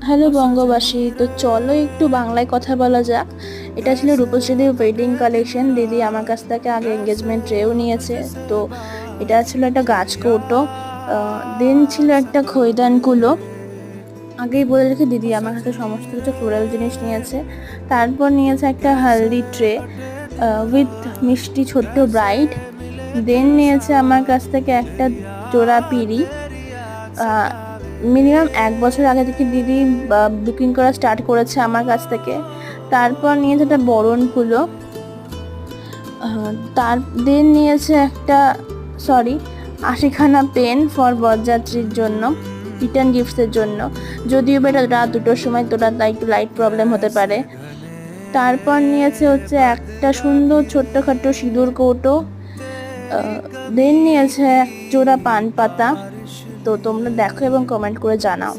Hello বঙ্গবাসী, তো চলো একটু বাংলায় কথা বলা যাক। এটা ছিল রূপশ্রীদির ওয়েডিং কালেকশন। দিদি আমার কাছ থেকে আগে এঙ্গেজমেন্ট ট্রেও নিয়েছে। তো এটা ছিল একটা গাছ কৌটো, দেন ছিল একটা খৈদান কুলো। আগেই বলে রেখে দিদি আমার কাছে সমস্ত কিছু ফ্লোরাল জিনিস নিয়েছে। তারপর নিয়েছে একটা হালদি ট্রে উইথ মিষ্টি ছোট্ট ব্রাইড। দেন নিয়েছে আমার কাছ থেকে একটা জোড়া পিঁড়ি। মিনিমাম 1 বছর আগে থেকে দিদি বুকিং করা স্টার্ট করেছে আমার কাছ থেকে। তারপর নিয়েছে একটা বরণ কুলো। তার দেন নিয়েছে একটা সরি 80খানা পেন ফর বরযাত্রীর জন্য, রিটার্ন গিফটসের জন্য। যদিও বা এটা রাত 2টোর সময়, তোরা একটু লাইট প্রবলেম হতে পারে। তারপর নিয়েছে হচ্ছে একটা সুন্দর ছোট্টখাটো সিঁদুর কৌটো। দেন নিয়েছে এক জোড়া পান পাতা। তো তোমরা দেখো এবং কমেন্ট করে জানাও।